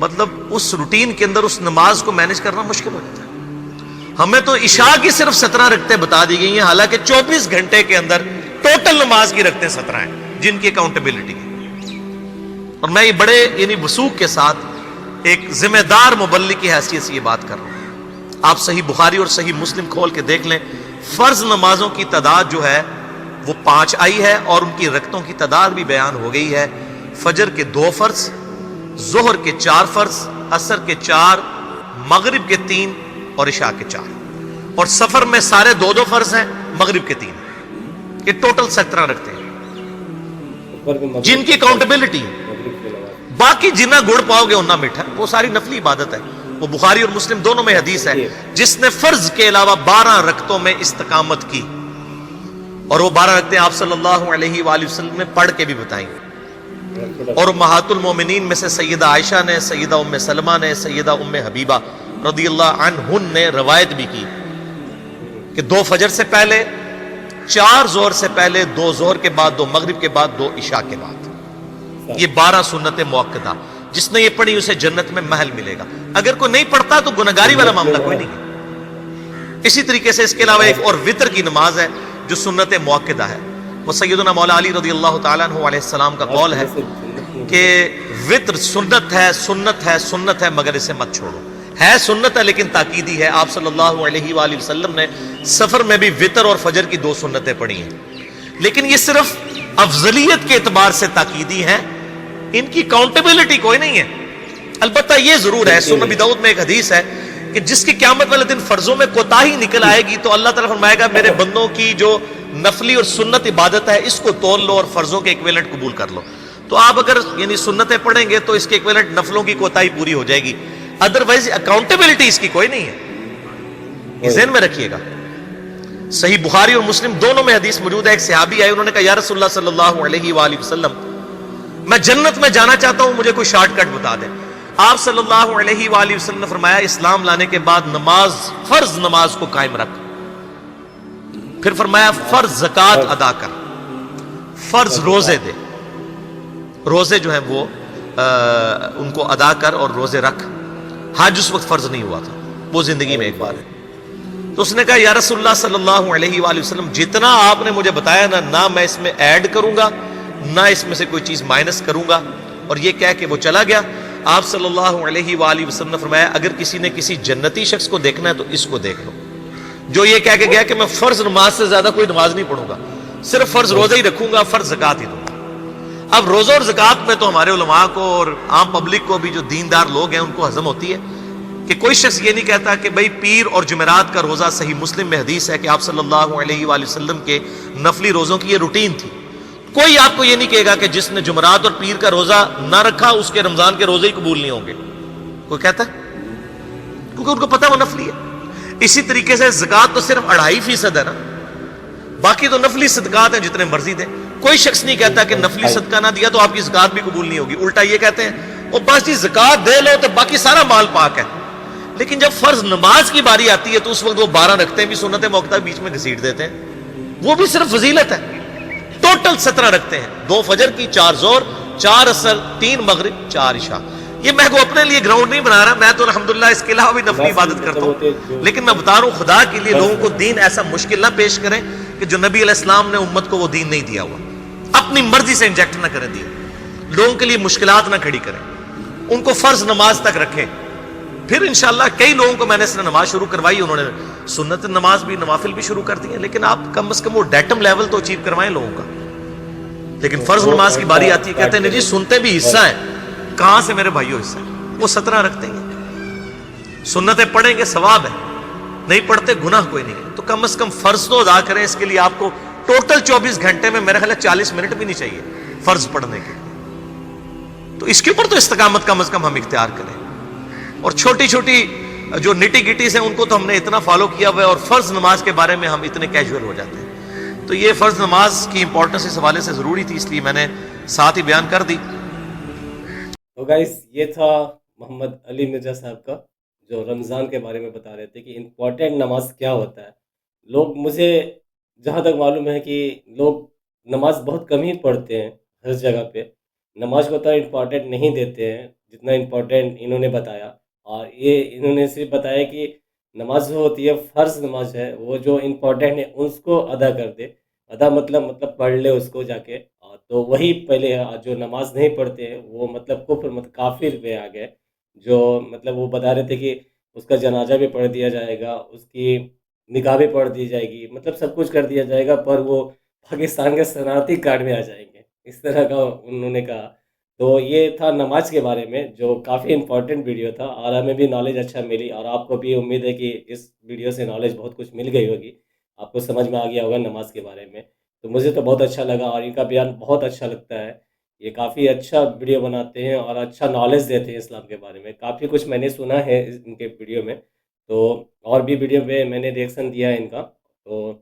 مطلب اس روٹین کے اندر اس نماز کو مینج کرنا مشکل ہو جاتا ہے. ہمیں تو عشاء کی صرف 17 رکعتیں بتا دی گئی ہیں، حالانکہ 24 گھنٹے کے اندر ٹوٹل نماز کی رکعتیں 17 ہیں جن کی اکاؤنٹیبلٹی ہے. اور میں یہ بڑے وثوق کے ساتھ ایک ذمہ دار مبلغ کی حیثیت سے یہ بات کر رہا ہوں. آپ صحیح بخاری اور صحیح مسلم کھول کے دیکھ لیں، فرض نمازوں کی تعداد جو ہے وہ 5 آئی ہے، اور ان کی رکعتوں کی تعداد بھی بیان ہو گئی ہے. فجر کے 2 فرض، ظہر کے 4 فرض، عصر کے 4، مغرب کے 3 اور عشاء کے 4. اور سفر میں سارے 2 فرض ہیں، مغرب کے 3. یہ ٹوٹل 17 رکھتے ہیں جن کی اکاؤنٹیبلٹی. باقی جنہ گڑ پاؤ گے انہ میٹھا، وہ ساری نفلی عبادت ہے. وہ بخاری اور مسلم دونوں میں حدیث ہے، جس نے فرض کے علاوہ 12 رکعتوں میں استقامت کی، اور وہ 12 رکعتیں آپ صلی اللہ علیہ وآلہ وسلم نے پڑھ کے بھی بتائیں. اور امہات المومنین میں سے سیدہ عائشہ نے، سیدہ ام سلمہ نے، سیدہ ام حبیبہ رضی اللہ عنہن نے روایت بھی کی کہ 2 فجر سے پہلے، 4 ظہر سے پہلے، 2 ظہر کے بعد، 2 مغرب کے بعد، 2 عشاء کے بعد. یہ 12 سنت موقدہ، جس نے یہ پڑھی اسے جنت میں محل ملے گا. اگر کوئی نہیں پڑھتا تو گناہگاری والا معاملہ کوئی نہیں ہے. اسی طریقے سے اس کے علاوہ ایک اور وتر کی نماز ہے جو سنت موقدہ ہے. وہ سیدنا مولا علی رضی اللہ تعالیٰ عنہ علیہ السلام کا قول ہے کہ وتر سنت ہے، سنت ہے، سنت ہے، مگر اسے مت چھوڑو. ہے سنت ہے لیکن تاکیدی ہے. آپ صلی اللہ علیہ وآلہ وسلم نے سفر میں بھی وتر اور فجر کی 2 سنتیں پڑھی ہیں، لیکن یہ صرف افضلیت کے اعتبار سے تاکیدی ہیں، ان کی اکاؤنٹیبلٹی کوئی نہیں ہے. البتہ یہ ضرور ہے، سنن ابی داؤد میں ایک حدیث ہے کہ جس کی قیامت والے دن فرضوں میں کوتاہی نکل آئے گی تو اللہ تعالیٰ فرمائے گا میرے بندوں کی جو نفلی اور سنت عبادت ہے اس کو تول لو اور فرضوں کے ایکویلنٹ قبول کر لو. تو آپ اگر سنتیں پڑھیں گے تو اس کے ایکویلنٹ نفلوں کی کوتاہی پوری ہو جائے گی، ادروائز اکاؤنٹیبلٹی اس کی کوئی نہیں ہے. یہ ذہن میں رکھیے گا. صحیح بخاری اور مسلم دونوں میں حدیث موجود ہے. ایک صحابی آئے، انہوں نے کہا یا رسول اللہ صلی اللہ علیہ وآلہ وسلم، میں جنت میں جانا چاہتا ہوں، مجھے کوئی شارٹ کٹ بتا دیں. آپ صلی اللہ علیہ وآلہ وسلم نے فرمایا اسلام لانے کے بعد نماز، فرض نماز کو قائم رکھ. پھر فرمایا فرض زکوٰۃ ادا کر، فرض روزے دے، روزے جو ہیں وہ ان کو ادا کر اور روزے رکھ. حج اس وقت فرض نہیں ہوا تھا، وہ زندگی میں ایک بار ہے. تو اس نے کہا یا رسول اللہ صلی اللہ علیہ وآلہ وسلم، جتنا آپ نے مجھے بتایا نہ میں اس میں ایڈ کروں گا نہ اس میں سے کوئی چیز مائنس کروں گا. اور یہ کہہ کے وہ چلا گیا. آپ صلی اللہ علیہ وآلہ وسلم نے فرمایا اگر کسی نے کسی جنتی شخص کو دیکھنا ہے تو اس کو دیکھ لو، جو یہ کہہ کے گیا کہ میں فرض نماز سے زیادہ کوئی نماز نہیں پڑھوں گا، صرف فرض روزہ ہی رکھوں گا، فرض زکوٰۃ ہی دوں گا. اب روزہ اور زکوٰۃ میں تو ہمارے علماء کو اور عام پبلک کو بھی جو دیندار لوگ ہیں ان کو ہضم ہوتی ہے کہ کوئی شخص یہ نہیں کہتا کہ بھئی پیر اور جمعرات کا روزہ. صحیح مسلم میں حدیث ہے کہ آپ صلی اللہ علیہ وآلہ وسلم کے نفلی روزوں کی یہ روٹین تھی. کوئی آپ کو یہ نہیں کہے گا کہ جس نے جمعرات اور پیر کا روزہ نہ رکھا اس کے رمضان کے روزے ہی قبول نہیں ہوں گے. کوئی کہتا ہے؟ کیونکہ ان کو پتہ وہ نفلی ہے. اسی طریقے سے زکوٰۃ تو صرف 2.5% ہے نا، باقی تو نفلی صدقات ہیں جتنے مرضی دیں. کوئی شخص نہیں کہتا کہ نفلی صدقہ نہ دیا تو آپ کی زکوٰۃ بھی قبول نہیں ہوگی. الٹا یہ کہتے ہیں وہ بس جی زکوٰۃ دے لو تو باقی سارا مال پاک ہے. لیکن جب فرض نماز کی باری آتی ہے تو اس وقت وہ 12 رکھتے ہیں بھی سنت موقدہ بیچ میں گھسیٹ دیتے ہیں. وہ بھی صرف فضیلت ہے. ٹوٹل 17 رکھتے ہیں، 2 فجر کی، 4 ظہر، 4 عصر، 3 مغرب، 4 عشاء. یہ میں کو اپنے لیے گراؤنڈ نہیں بنا رہا، میں تو الحمدللہ اس کے علاوہ بھی نفلی عبادت کرتا ہوں. لیکن میں بتا رہا ہوں خدا کے لیے لوگوں کو دین ایسا مشکل نہ پیش کریں کہ جو نبی علیہ السلام نے امت کو وہ دین نہیں دیا ہوا. اپنی مرضی سے انجیکٹ نہ کریں دین، لوگوں کے لیے مشکلات نہ کھڑی کریں. ان کو فرض نماز تک رکھیں. پھر انشاءاللہ کئی لوگوں کو میں نے اس نے نماز شروع کروائی، انہوں نے سنت نماز بھی، نوافل بھی شروع کر دی ہیں. لیکن آپ کم از کم وہ ڈیٹم لیول تو اچیو کروائیں لوگوں کا. لیکن فرض نماز کی باری آتی ہے کہتے ہیں جی سنتے بھی حصہ ہیں. کہاں سے میرے بھائیوں حصہ ہے؟ وہ 17 رکھتے ہیں، سنتیں پڑھیں گے ثواب ہے، نہیں پڑھتے گناہ کوئی نہیں ہے. تو کم از کم فرض تو ادا کریں. اس کے لیے آپ کو ٹوٹل 24 گھنٹے میں میرے خیال ہے 40 منٹ بھی نہیں چاہیے فرض پڑھنے کے. تو اس کے اوپر تو استقامت کم از کم ہم اختیار کریں. اور چھوٹی چھوٹی جو نٹی گٹیز ہیں ان کو تو ہم نے اتنا فالو کیا ہوا ہے، اور فرض نماز کے بارے میں ہم اتنے کیجول ہو جاتے ہیں. تو یہ فرض نماز کی امپورٹنس اس حوالے سے ضروری تھی، اس لیے میں نے ساتھ ہی بیان کر دی. تو گائز یہ تھا محمد علی مرزا صاحب کا جو رمضان کے بارے میں بتا رہے تھے کہ امپورٹنٹ نماز کیا ہوتا ہے. لوگ، مجھے جہاں تک معلوم ہے کہ لوگ نماز بہت کم ہی پڑھتے ہیں، ہر جگہ پہ نماز کو اتنا امپورٹنٹ نہیں دیتے ہیں. جتنا امپورٹنٹ انہوں نے بتایا، اور یہ انہوں نے صرف بتایا کہ نماز جو ہوتی ہے فرض نماز ہے، وہ جو امپورٹنٹ ہے اس کو ادا کر دے. ادا مطلب پڑھ لے اس کو جا کے. تو وہی پہلے جو نماز نہیں پڑھتے ہیں وہ مطلب کفر مطلب کافر میں آ گئے. جو مطلب وہ بتا رہے تھے کہ اس کا جنازہ بھی پڑھ دیا جائے گا، اس کی نکاح بھی پڑھ دی جائے گی، مطلب سب کچھ کر دیا جائے گا، پر وہ پاکستان کے صنعتی کارڈ میں آ جائیں گے، اس طرح کا انہوں نے کہا. تو یہ تھا نماز کے بارے میں، جو کافی امپورٹنٹ ویڈیو تھا، اور ہمیں بھی نالج اچھا ملی، اور آپ کو بھی امید ہے کہ اس ویڈیو سے نالج بہت کچھ مل گئی ہوگی، آپ کو سمجھ میں آ گیا ہوگا نماز کے بارے میں. تو مجھے تو بہت اچھا لگا، اور ان کا بیان بہت اچھا لگتا ہے. یہ کافی اچھا ویڈیو بناتے ہیں اور اچھا نالج دیتے ہیں اسلام کے بارے میں. کافی کچھ میں نے سنا ہے ان کے ویڈیو میں. تو اور بھی ویڈیو پہ میں نے ریئیکشن دیا ہے ان کا. تو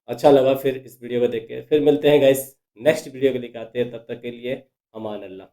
اچھا لگا پھر اس ویڈیو کو دیکھ کے. پھر ملتے ہیں گائس نیکسٹ ویڈیو کے لیے، آتے ہیں، تب تک کے لیے امان اللہ.